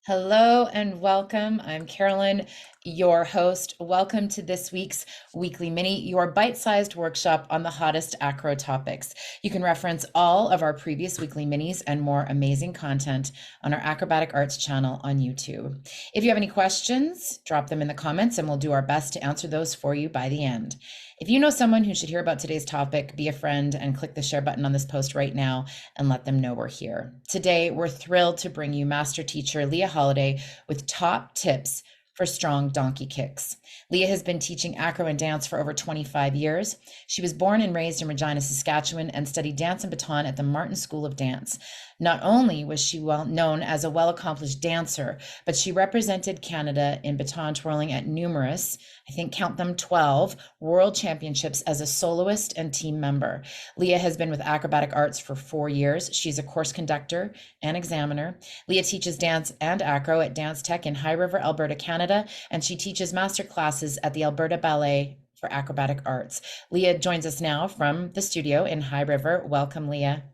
Hello and welcome. I'm Carolyn, your host. Welcome to this week's Weekly Mini, your bite-sized workshop on the hottest acro topics. You can reference all of our previous Weekly Minis and more amazing content on our Acrobatic Arts channel on YouTube. If you have any questions, drop them in the comments and we'll do our best to answer those for you by the end. If you know someone who should hear about today's topic, be a friend and click the share button on this post right now and let them know we're here. Today, we're thrilled to bring you master teacher Leah Holliday with top tips for strong donkey kicks. Leah has been teaching acro and dance for over 25 years. She was born and raised in Regina, Saskatchewan, and studied dance and baton at the Martin School of Dance. Not only was she well known as a well-accomplished dancer, but she represented Canada in baton twirling at numerous, I think count them 12, world championships as a soloist and team member. Leah has been with Acrobatic Arts for 4 years. She's a course conductor and examiner. Leah teaches dance and acro at Dance Tech in High River, Alberta, Canada, and she teaches master classes at the Alberta Ballet for Acrobatic Arts. Leah joins us now from the studio in High River. Welcome, Leah.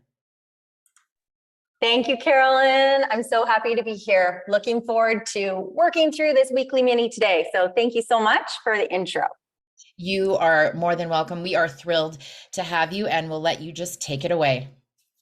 Thank you, Carolyn. I'm so happy to be here. Looking forward to working through this weekly mini today. So thank you so much for the intro. You are more than welcome. We are thrilled to have you, and we'll let you just take it away.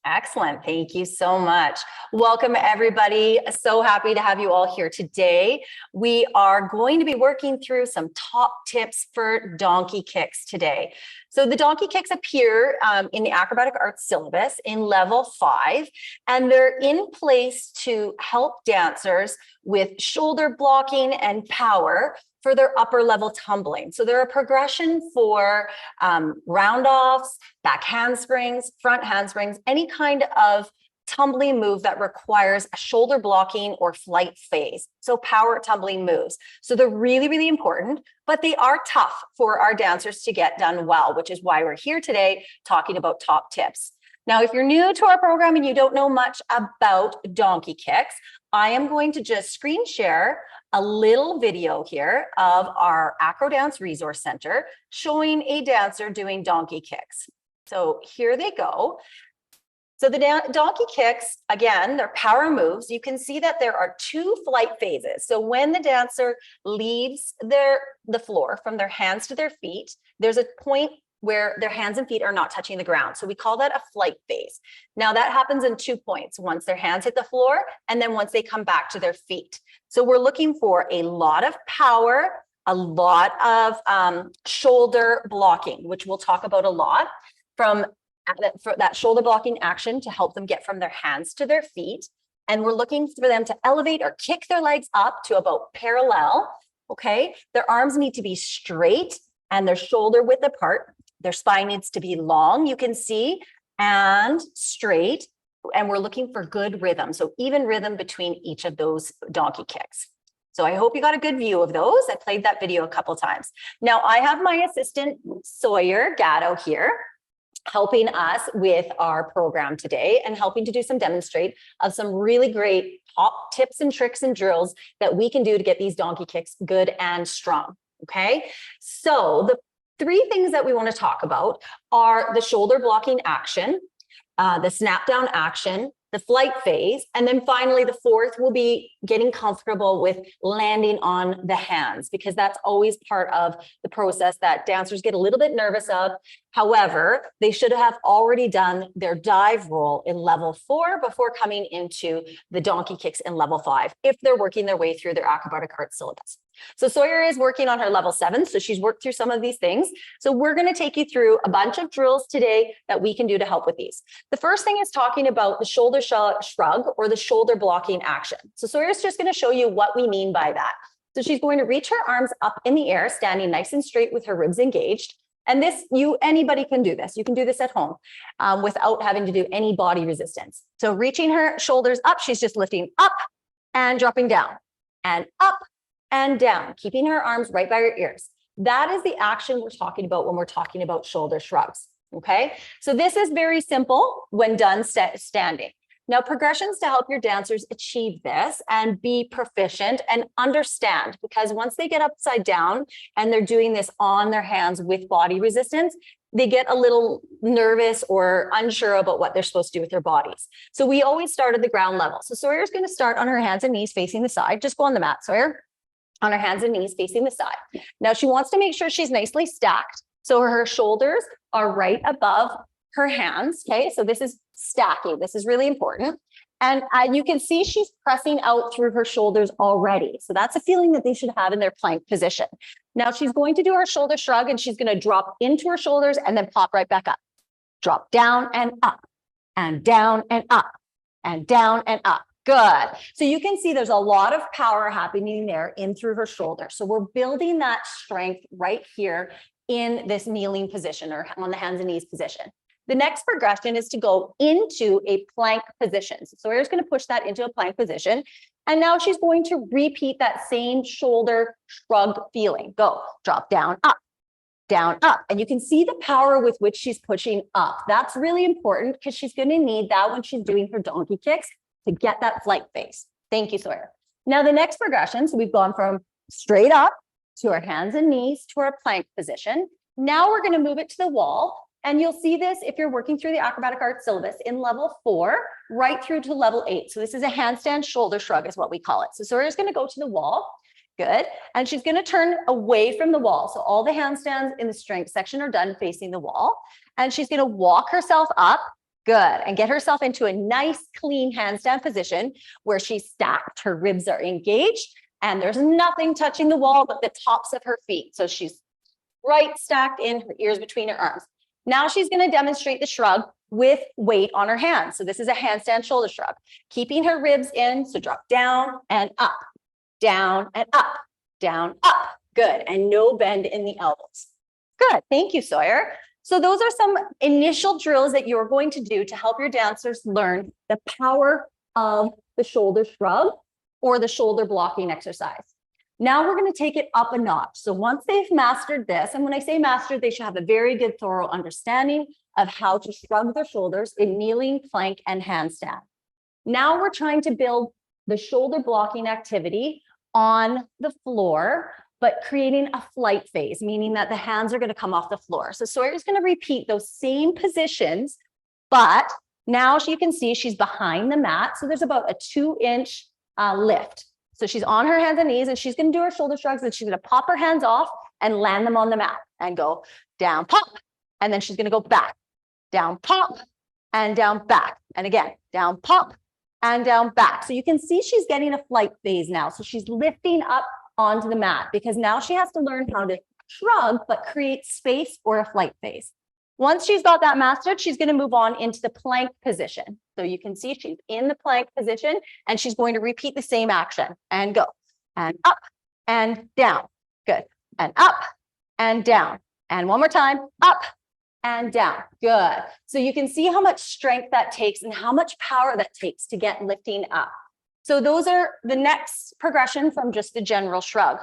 Excellent. Thank you so much. Welcome, everybody. So happy to have you all here today. We are going to be working through some top tips for donkey kicks today. So the donkey kicks appear in the Acrobatic Arts syllabus in level 5, and they're in place to help dancers with shoulder blocking and power for their upper level tumbling. So they're a progression for round-offs, back handsprings, front handsprings, any kind of tumbling move that requires a shoulder blocking or flight phase. So power tumbling moves. So they're really, really important, but they are tough for our dancers to get done well, which is why we're here today talking about top tips. Now, if you're new to our program and you don't know much about donkey kicks, I am going to just screen share a little video here of our Acro Dance Resource Center showing a dancer doing donkey kicks. So here they go. So the donkey kicks, again, they're power moves. You can see that there are 2 flight phases. So when the dancer leaves the floor from their hands to their feet, there's a point where their hands and feet are not touching the ground. So we call that a flight phase. Now that happens in 2 points, once their hands hit the floor and then once they come back to their feet. So we're looking for a lot of power, a lot of shoulder blocking, which we'll talk about a lot, for that shoulder blocking action to help them get from their hands to their feet. And we're looking for them to elevate or kick their legs up to about parallel, okay? Their arms need to be straight and their shoulder width apart. Their spine needs to be long, you can see, and straight. And we're looking for good rhythm. So even rhythm between each of those donkey kicks. So I hope you got a good view of those. I played that video a couple of times. Now I have my assistant Sawyer Gatto here helping us with our program today and helping to do some demonstrate of some really great top tips and tricks and drills that we can do to get these donkey kicks good and strong. Okay, so the 3 things that we want to talk about are the shoulder blocking action, the snap down action, the flight phase, and then finally the 4th will be getting comfortable with landing on the hands, because that's always part of the process that dancers get a little bit nervous of. However, they should have already done their dive roll in level 4 before coming into the donkey kicks in level 5, if they're working their way through their Acrobatic Arts syllabus. So Sawyer is working on her level 7, so she's worked through some of these things. So we're going to take you through a bunch of drills today that we can do to help with these. The first thing is talking about the shoulder shrug or the shoulder blocking action. So Sawyer's just going to show you what we mean by that. So she's going to reach her arms up in the air, standing nice and straight with her ribs engaged. And this, anybody can do this. You can do this at home without having to do any body resistance. So reaching her shoulders up, she's just lifting up and dropping down and up and down, keeping her arms right by her ears. That is the action we're talking about when we're talking about shoulder shrugs, okay? So this is very simple when done standing. Now, progressions to help your dancers achieve this and be proficient and understand, because once they get upside down and they're doing this on their hands with body resistance, they get a little nervous or unsure about what they're supposed to do with their bodies. So we always start at the ground level. So Sawyer's going to start on her hands and knees facing the side. Just go on the mat, Sawyer, on her hands and knees facing the side. Now she wants to make sure she's nicely stacked. So her shoulders are right above her hands. Okay, so this is stacking. This is really important. And you can see she's pressing out through her shoulders already. So that's a feeling that they should have in their plank position. Now she's going to do her shoulder shrug, and she's going to drop into her shoulders and then pop right back up. Drop down and up, and down and up, and down and up. Good. So you can see there's a lot of power happening there in through her shoulder. So we're building that strength right here in this kneeling position or on the hands and knees position. The next progression is to go into a plank position. So Sawyer's going to push that into a plank position. And now she's going to repeat that same shoulder shrug feeling. Go, drop down, up, down, up. And you can see the power with which she's pushing up. That's really important because she's going to need that when she's doing her donkey kicks to get that flight phase. Thank you, Sawyer. Now the next progression, so we've gone from straight up to our hands and knees to our plank position. Now we're going to move it to the wall. And you'll see this if you're working through the acrobatic art syllabus in level 4, right through to level 8. So this is a handstand shoulder shrug is what we call it. So Sawyer's going to go to the wall. Good. And she's going to turn away from the wall. So all the handstands in the strength section are done facing the wall. And she's going to walk herself up. Good. And get herself into a nice, clean handstand position where she's stacked. Her ribs are engaged and there's nothing touching the wall but the tops of her feet. So she's right stacked in, her ears between her arms. Now she's going to demonstrate the shrug with weight on her hands. So this is a handstand shoulder shrug, keeping her ribs in. So drop down and up, down and up, down, up. Good. And no bend in the elbows. Good. Thank you, Sawyer. So those are some initial drills that you're going to do to help your dancers learn the power of the shoulder shrug or the shoulder blocking exercise. Now we're going to take it up a notch. So once they've mastered this, and when I say mastered, they should have a very good, thorough understanding of how to shrug their shoulders in kneeling, plank, and handstand. Now we're trying to build the shoulder blocking activity on the floor, but creating a flight phase, meaning that the hands are going to come off the floor. So Sawyer's going to repeat those same positions, but now you can see she's behind the mat. So there's about a 2-inch lift. So she's on her hands and knees and she's going to do her shoulder shrugs and she's going to pop her hands off and land them on the mat and go down, pop. And then she's going to go back, down, pop, and down, back. And again, down, pop, and down, back. So you can see she's getting a flight phase now. So she's lifting up onto the mat because now she has to learn how to shrug, but create space for a flight phase. Once she's got that mastered, she's going to move on into the plank position. So you can see she's in the plank position and she's going to repeat the same action and go and up and down. Good. And up and down. And one more time, up and down. Good. So you can see how much strength that takes and how much power that takes to get lifting up. So those are the next progression from just the general shrug.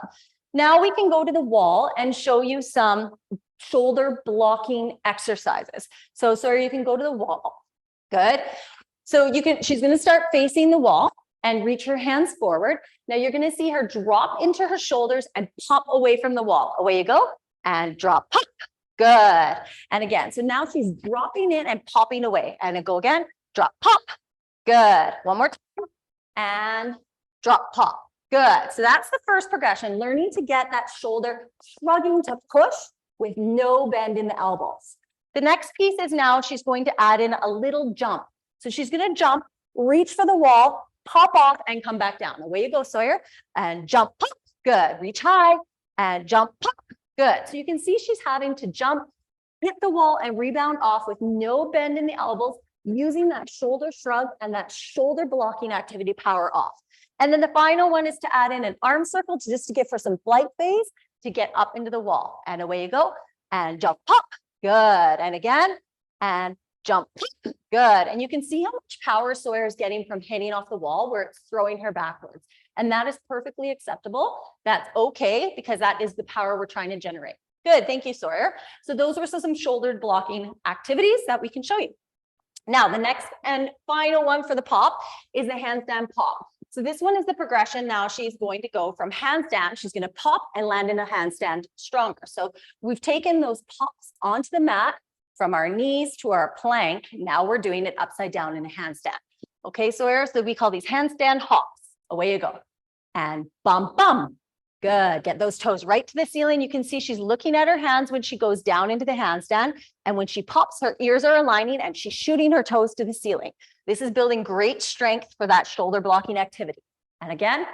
Now we can go to the wall and show you some shoulder blocking exercises. So you can go to the wall. Good. So she's going to start facing the wall and reach her hands forward. Now you're going to see her drop into her shoulders and pop away from the wall. Away you go and drop, pop. Good. And again, so now she's dropping in and popping away and then go again, drop, pop. Good. One more time and drop, pop. Good. So that's the first progression, learning to get that shoulder shrugging to push with no bend in the elbows. The next piece is now she's going to add in a little jump. So she's going to jump, reach for the wall, pop off and come back down. Away you go, Sawyer. And jump, pop. Good. Reach high and jump, pop. Good. So you can see she's having to jump, hit the wall and rebound off with no bend in the elbows, using that shoulder shrug and that shoulder blocking activity power off. And then the final one is to add in an arm circle just to give her some flight phase to get up into the wall. And away you go and jump, pop. Good. And again, and jump, pop. Good. And you can see how much power Sawyer is getting from hitting off the wall where it's throwing her backwards. And that is perfectly acceptable. That's okay because that is the power we're trying to generate. Good. Thank you, Sawyer. So those were some shoulder blocking activities that we can show you. Now, the next and final one for the pop is the handstand pop. So this one is the progression. Now she's going to go from handstand. She's going to pop and land in a handstand stronger. So we've taken those pops onto the mat from our knees to our plank. Now we're doing it upside down in a handstand. Okay, so we call these handstand hops. Away you go. And bum, bum. Good. Get those toes right to the ceiling. You can see she's looking at her hands when she goes down into the handstand. And when she pops, her ears are aligning and she's shooting her toes to the ceiling. This is building great strength for that shoulder blocking activity. And again,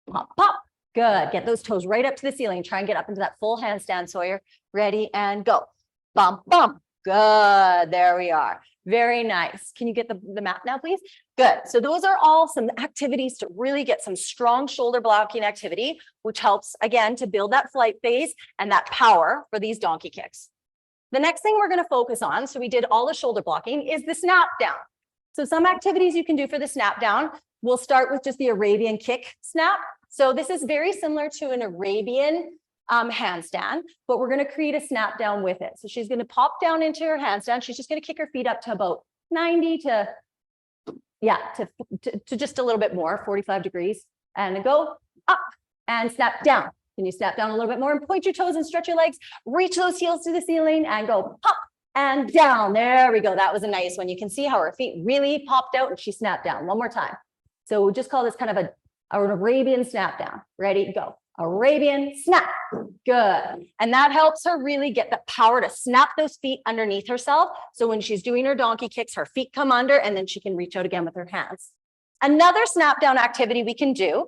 pop, pop. Good. Get those toes right up to the ceiling. Try and get up into that full handstand, Sawyer. Ready and go. Bump, bump. Good. There we are. Very nice. Can you get the mat now, please? Good. So those are all some activities to really get some strong shoulder blocking activity, which helps, again, to build that flight phase and that power for these donkey kicks. The next thing we're going to focus on, so we did all the shoulder blocking, is the snap down. So some activities you can do for the snap down. We'll start with just the Arabian kick snap. So this is very similar to an Arabian handstand, but we're going to create a snap down with it. So she's going to pop down into her handstand. She's just going to kick her feet up to about 90 to just a little bit more, 45 degrees, and go up and snap down. Can you snap down a little bit more and point your toes and stretch your legs, reach those heels to the ceiling and go up and down. There we go. That was a nice one. You can see how her feet really popped out and she snapped down. One more time. So we'll just call this kind of an Arabian snap down. Ready, go. Arabian snap. Good. And that helps her really get the power to snap those feet underneath herself. So when she's doing her donkey kicks, her feet come under and then she can reach out again with her hands. Another snap down activity we can do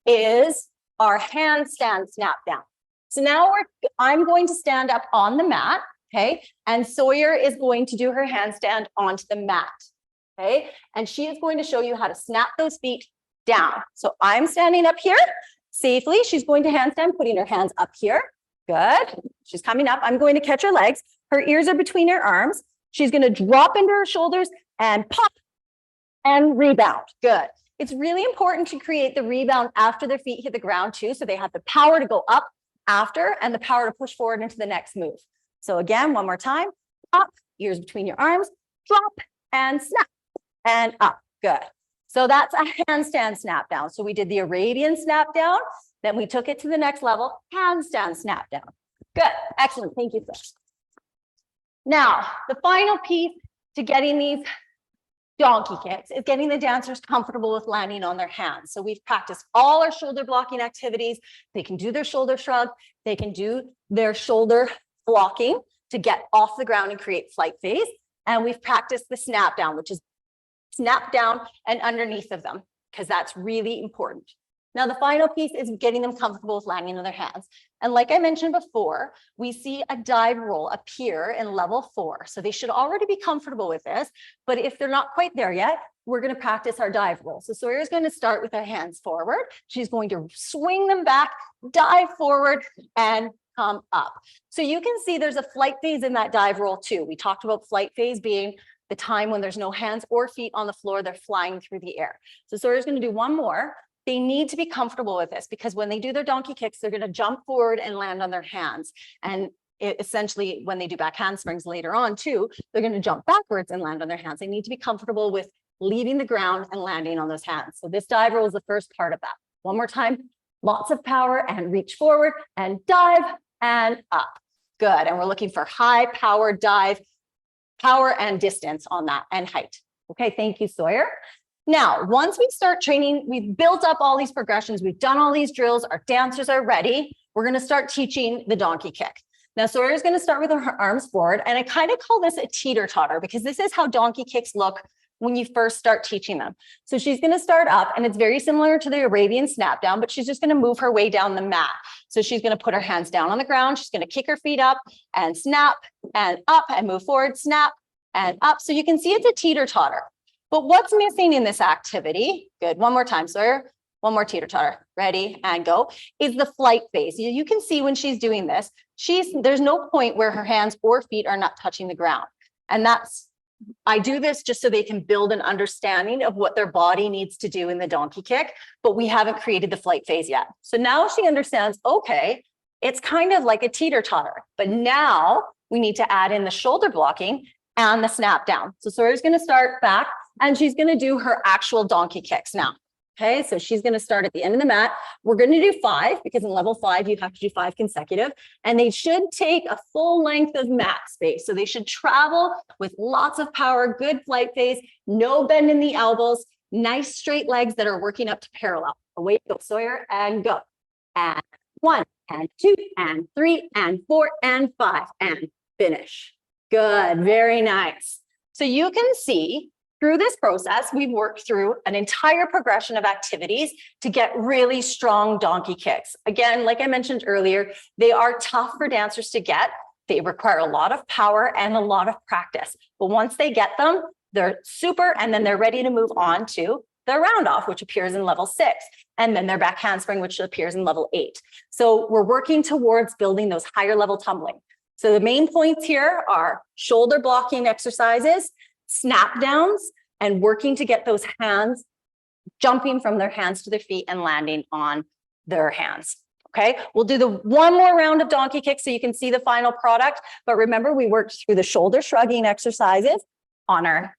is our handstand snap down. So now I'm going to stand up on the mat, okay? And Sawyer is going to do her handstand onto the mat, okay? And she is going to show you how to snap those feet down. So I'm standing up here safely. She's going to handstand, putting her hands up here. Good. She's coming up. I'm going to catch her legs. Her ears are between her arms. She's going to drop into her shoulders and pop and rebound. Good. It's really important to create the rebound after their feet hit the ground too, so they have the power to go up after and the power to push forward into the next move. So again, one more time, up, ears between your arms, drop and snap and up. Good. So that's a handstand snap down. So we did the Arabian snap down, then we took it to the next level, handstand snap down. Good. Excellent. Thank you, sir. Now, the final piece to getting these donkey kicks is getting the dancers comfortable with landing on their hands. So we've practiced all our shoulder blocking activities. They can do their shoulder shrug. They can do their shoulder blocking to get off the ground and create flight phase. And we've practiced the snap down, which is snap down and underneath of them, because that's really important. Now, the final piece is getting them comfortable with landing on their hands. And like I mentioned before, we see a dive roll appear in level 4. So they should already be comfortable with this. But if they're not quite there yet, we're going to practice our dive roll. So Sawyer is going to start with her hands forward. She's going to swing them back, dive forward, and come up. So you can see there's a flight phase in that dive roll too. We talked about flight phase being the time when there's no hands or feet on the floor, they're flying through the air. So Sawyer's going to do one more. They need to be comfortable with this because when they do their donkey kicks, they're going to jump forward and land on their hands. And essentially, when they do back handsprings later on too, they're going to jump backwards and land on their hands. They need to be comfortable with leaving the ground and landing on those hands. So this dive roll is the first part of that. One more time, lots of power and reach forward and dive and up. Good. And we're looking for high power dive, power and distance on that and height. Okay, thank you, Sawyer. Now, once we start training, we've built up all these progressions, we've done all these drills, our dancers are ready. We're going to start teaching the donkey kick. Now, Sawyer is going to start with her arms forward, and I kind of call this a teeter-totter because this is how donkey kicks look when you first start teaching them. So she's going to start up, and it's very similar to the Arabian snap down, but she's just going to move her way down the mat. So she's going to put her hands down on the ground. She's going to kick her feet up and snap and up and move forward, snap and up. So you can see it's a teeter-totter. But what's missing in this activity? Good. One more time, Sawyer. One more teeter-totter. Ready and go. Is the flight phase. You can see when she's doing this, there's no point where her hands or feet are not touching the ground. And I do this just so they can build an understanding of what their body needs to do in the donkey kick, but we haven't created the flight phase yet. So now she understands, okay, it's kind of like a teeter-totter, but now we need to add in the shoulder blocking and the snap down. So Sawyer's going to start back and she's going to do her actual donkey kicks now. Okay, so she's going to start at the end of the mat. We're going to do 5 because in level 5, you have to do 5 consecutive. And they should take a full length of mat space. So they should travel with lots of power, good flight phase, no bend in the elbows, nice straight legs that are working up to parallel. Away go, Sawyer, and go. And 1, and 2, and 3, and 4, and 5, and finish. Good, very nice. So you can see through this process, we've worked through an entire progression of activities to get really strong donkey kicks. Again, like I mentioned earlier, they are tough for dancers to get. They require a lot of power and a lot of practice. But once they get them, they're super, and then they're ready to move on to their round off, which appears in level 6, and then their back handspring, which appears in level 8. So we're working towards building those higher level tumbling. So the main points here are shoulder blocking exercises, snap downs, and working to get those hands jumping from their hands to their feet and landing on their hands. Okay, we'll do the one more round of donkey kicks so you can see the final product. But remember, we worked through the shoulder shrugging exercises on our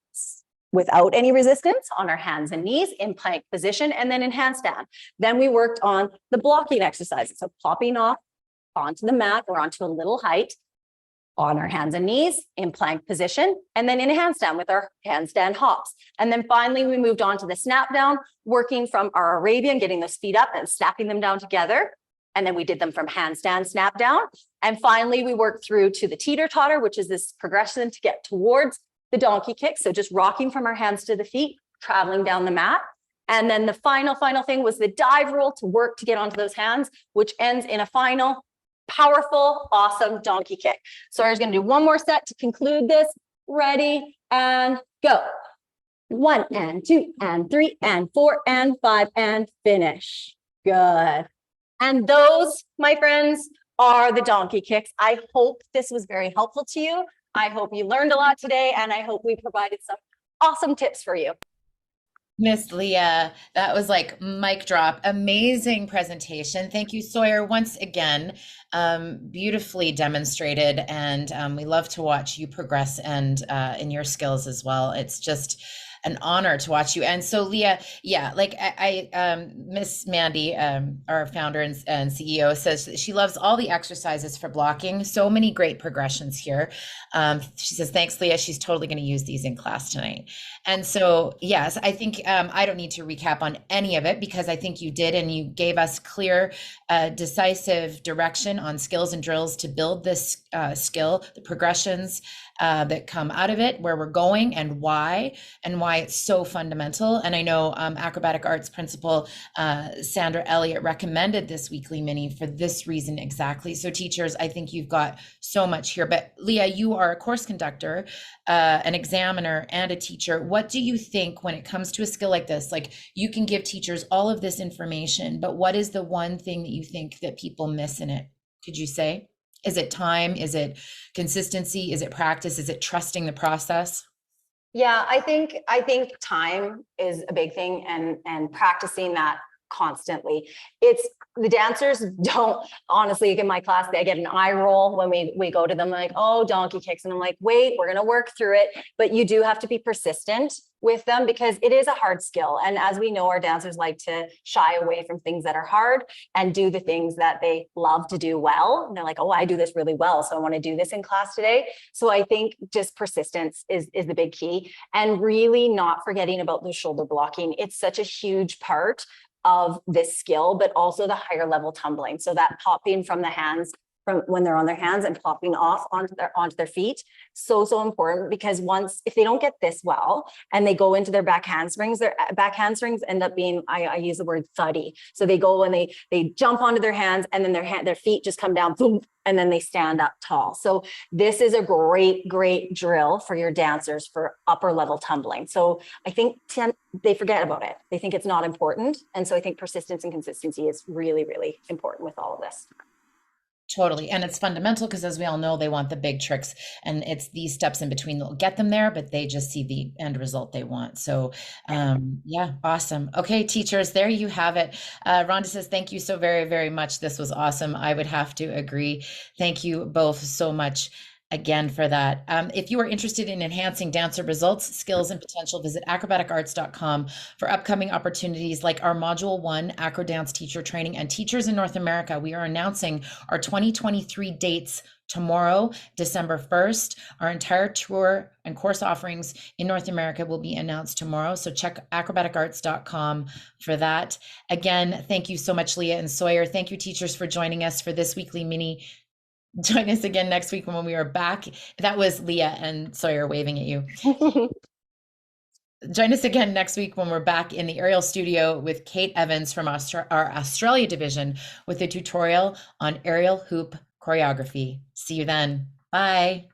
without any resistance on our hands and knees in plank position and then in handstand. Then we worked on the blocking exercises, so plopping off onto the mat or onto a little height on our hands and knees in plank position, and then in a handstand with our handstand hops. And then finally, we moved on to the snap down, working from our Arabian, getting those feet up and snapping them down together. And then we did them from handstand snap down. And finally, we worked through to the teeter totter, which is this progression to get towards the donkey kick. So just rocking from our hands to the feet, traveling down the mat. And then the final thing was the dive roll to work to get onto those hands, which ends in a final powerful, awesome donkey kick. So I was going to do one more set to conclude this. Ready and go. 1, and 2, and 3, and 4, and 5, and finish. Good. And those, my friends, are the donkey kicks. I hope this was very helpful to you. I hope you learned a lot today, and I hope we provided some awesome tips for you. Miss Leah, that was like mic drop. Amazing presentation. Thank you, Sawyer, once again. Beautifully demonstrated, and we love to watch you progress and in your skills as well. It's just an honor to watch you. And so, Leah, yeah, like Miss Mandy, our founder and CEO, says that she loves all the exercises for blocking. So many great progressions here. She says, thanks, Leah. She's totally going to use these in class tonight. And so, yes, I think I don't need to recap on any of it because I think you did, and you gave us clear, decisive direction on skills and drills to build this skill, the progressions that come out of it, where we're going and why it's so fundamental. And I know acrobatic arts principal Sandra Elliott recommended this weekly mini for this reason exactly. So teachers, I think you've got so much here. But Leah, you are a course conductor, an examiner, and a teacher. What do you think when it comes to a skill like this? Like, you can give teachers all of this information, but what is the one thing that you think that people miss in it? Could you say? Is it time? Is it consistency? Is it practice? Is it trusting the process? Yeah, I think time is a big thing, and practicing that constantly. It's the dancers don't, honestly, like in my class, they get an eye roll when we go to them like, oh, donkey kicks. And I'm like, wait, we're going to work through it. But you do have to be persistent with them because it is a hard skill. And as we know, our dancers like to shy away from things that are hard and do the things that they love to do well. And they're like, oh, I do this really well, so I want to do this in class today. So I think just persistence is the big key, and really not forgetting about the shoulder blocking. It's such a huge part of this skill, but also the higher level tumbling. So that popping from the hands, from when they're on their hands and popping off onto their feet, so important, because if they don't get this well and they go into their back handsprings end up being, I use the word thuddy. So they go and they jump onto their hands, and then their feet just come down, boom, and then they stand up tall. So this is a great drill for your dancers for upper level tumbling. So I think they forget about it. They think it's not important. And so I think persistence and consistency is really, really important with all of this. Totally. And it's fundamental because, as we all know, they want the big tricks, and it's these steps in between that'll get them there, but they just see the end result they want. So yeah, awesome. Okay, teachers, there you have it. Rhonda says, thank you so very, very much. This was awesome. I would have to agree. Thank you both so much. again for that. If you are interested in enhancing dancer results, skills, and potential, visit acrobaticarts.com for upcoming opportunities like our Module 1 Acro Dance Teacher Training and Teachers in North America. We are announcing our 2023 dates tomorrow, December 1st. Our entire tour and course offerings in North America will be announced tomorrow. So check acrobaticarts.com for that. Again, thank you so much, Leah and Sawyer. Thank you, teachers, for joining us for this weekly mini. Join us again next week when we are back. That was Leah and Sawyer waving at you. Join us again next week when we're back in the aerial studio with Kate Evans from our Australia division with a tutorial on aerial hoop choreography. See you then. Bye.